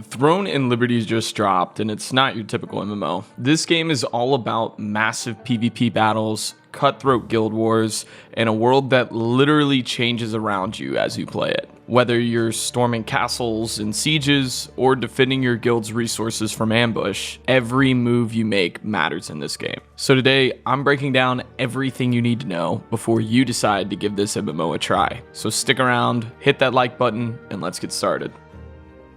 Throne and Liberty just dropped, and it's not your typical MMO. This game is all about massive PvP battles, cutthroat guild wars, and a world that literally changes around you as you play it. Whether you're storming castles and sieges, or defending your guild's resources from ambush, every move you make matters in this game. So today, I'm breaking down everything you need to know before you decide to give this MMO a try. So stick around, hit that like button, and let's get started.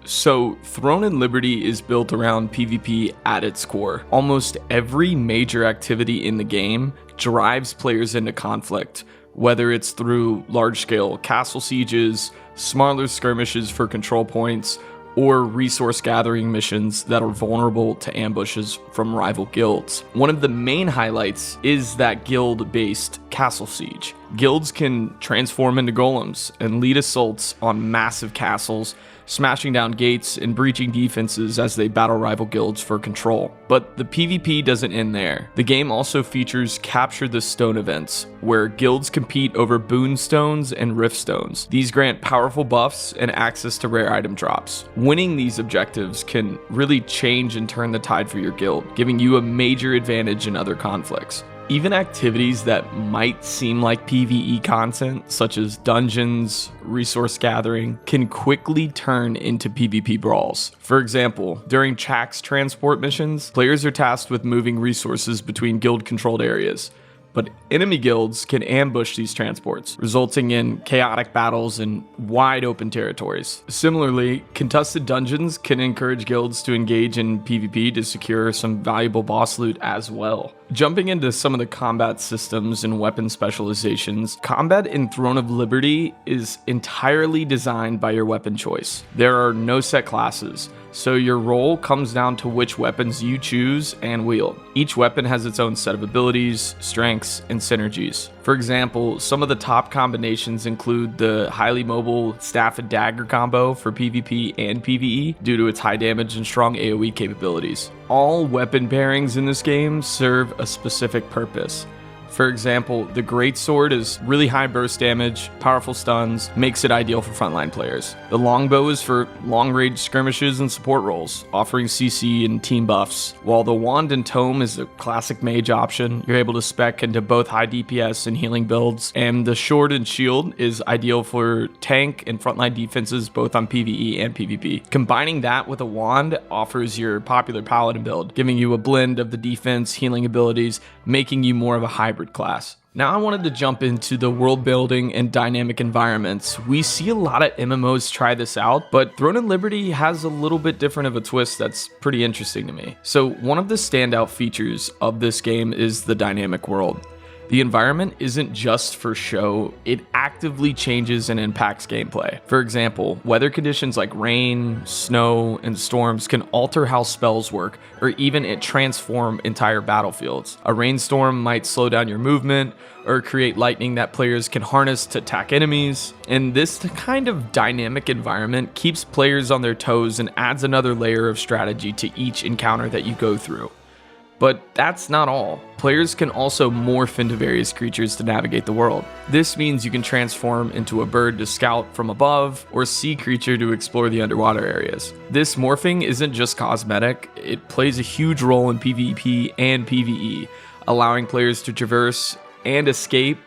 So, Throne and Liberty is built around PvP at its core. Almost every major activity in the game drives players into conflict, whether it's through large-scale castle sieges, smaller skirmishes for control points, or resource gathering missions that are vulnerable to ambushes from rival guilds. One of the main highlights is that guild-based castle siege. Guilds can transform into golems and lead assaults on massive castles, smashing down gates and breaching defenses as they battle rival guilds for control. But the PvP doesn't end there. The game also features Capture the Stone events, where guilds compete over boon stones and rift stones. These grant powerful buffs and access to rare item drops. Winning these objectives can really change and turn the tide for your guild, giving you a major advantage in other conflicts. Even activities that might seem like PvE content, such as dungeons, resource gathering, can quickly turn into PvP brawls. For example, during Chak's transport missions, players are tasked with moving resources between guild-controlled areas. But enemy guilds can ambush these transports, resulting in chaotic battles in wide open territories. Similarly, contested dungeons can encourage guilds to engage in PvP to secure some valuable boss loot as well. Jumping into some of the combat systems and weapon specializations, combat in Throne of Liberty is entirely designed by your weapon choice. There are no set classes, so your role comes down to which weapons you choose and wield. Each weapon has its own set of abilities, strengths, and synergies. For example, some of the top combinations include the highly mobile staff and dagger combo for PvP and PvE due to its high damage and strong AoE capabilities. All weapon pairings in this game serve a specific purpose. For example, the greatsword is really high burst damage, powerful stuns, makes it ideal for frontline players. The longbow is for long-range skirmishes and support roles, offering CC and team buffs, while the wand and tome is a classic mage option. You're able to spec into both high DPS and healing builds, and the sword and shield is ideal for tank and frontline defenses both on PvE and PvP. Combining that with a wand offers your popular paladin build, giving you a blend of the defense, healing abilities, making you more of a hybrid class. Now I wanted to jump into the world building and dynamic environments. We see a lot of MMOs try this out, but Throne and Liberty has a little bit different of a twist that's pretty interesting to me. So one of the standout features of this game is the dynamic world. The environment isn't just for show, it actively changes and impacts gameplay. For example, weather conditions like rain, snow, and storms can alter how spells work, or even transform entire battlefields. A rainstorm might slow down your movement, or create lightning that players can harness to attack enemies. And this kind of dynamic environment keeps players on their toes and adds another layer of strategy to each encounter that you go through. But that's not all. Players can also morph into various creatures to navigate the world. This means you can transform into a bird to scout from above, or sea creature to explore the underwater areas. This morphing isn't just cosmetic, it plays a huge role in PvP and PvE, allowing players to traverse and escape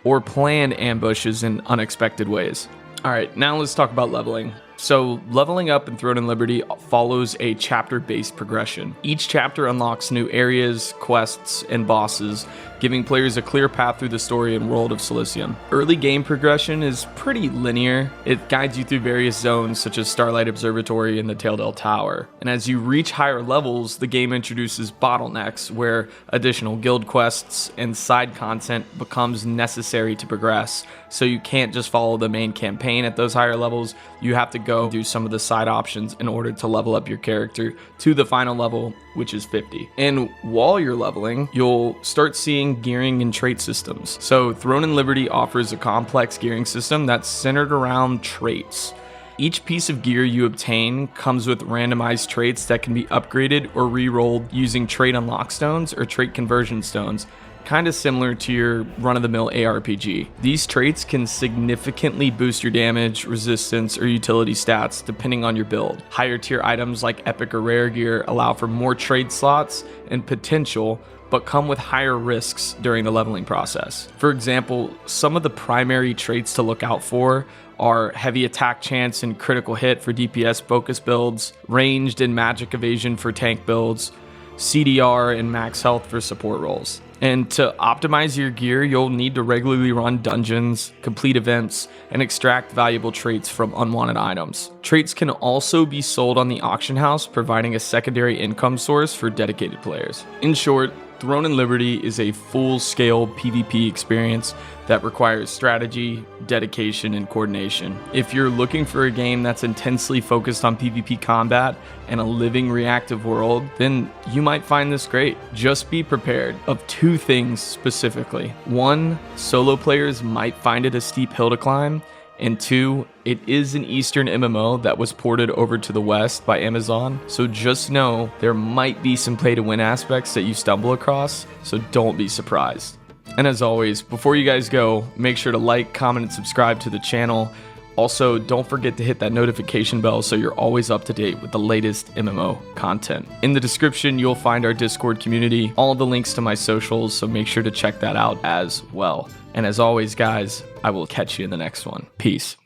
or plan ambushes in unexpected ways. Alright, now let's talk about leveling. So, leveling up in Throne and Liberty follows a chapter-based progression. Each chapter unlocks new areas, quests, and bosses, giving players a clear path through the story and world of Silicium. Early game progression is pretty linear. It guides you through various zones such as Starlight Observatory and the Taildale Tower. And as you reach higher levels, the game introduces bottlenecks where additional guild quests and side content becomes necessary to progress. So you can't just follow the main campaign at those higher levels, you have to go do some of the side options in order to level up your character to the final level, which is 50. And while you're leveling, you'll start seeing gearing and trait systems. So Throne and Liberty offers a complex gearing system that's centered around traits. Each piece of gear you obtain comes with randomized traits that can be upgraded or re-rolled using trait unlock stones or trait conversion stones, kind of similar to your run-of-the-mill ARPG. These traits can significantly boost your damage, resistance, or utility stats depending on your build. Higher tier items like epic or rare gear allow for more trade slots and potential, but come with higher risks during the leveling process. For example, some of the primary traits to look out for are heavy attack chance and critical hit for DPS focus builds, ranged and magic evasion for tank builds, CDR and max health for support roles. And to optimize your gear, you'll need to regularly run dungeons, complete events, and extract valuable traits from unwanted items. Traits can also be sold on the auction house, providing a secondary income source for dedicated players. In short, Throne and Liberty is a full-scale PvP experience that requires strategy, dedication, and coordination. If you're looking for a game that's intensely focused on PvP combat and a living reactive world, then you might find this great. Just be prepared of two things specifically. One, solo players might find it a steep hill to climb, and two, it is an Eastern MMO that was ported over to the West by Amazon, so just know there might be some play to win aspects that you stumble across, so don't be surprised. And as always, before you guys go, make sure to like, comment, and subscribe to the channel. Also, don't forget to hit that notification bell so you're always up to date with the latest MMO content. In the description, you'll find our Discord community, all the links to my socials, so make sure to check that out as well. And as always, guys, I will catch you in the next one. Peace.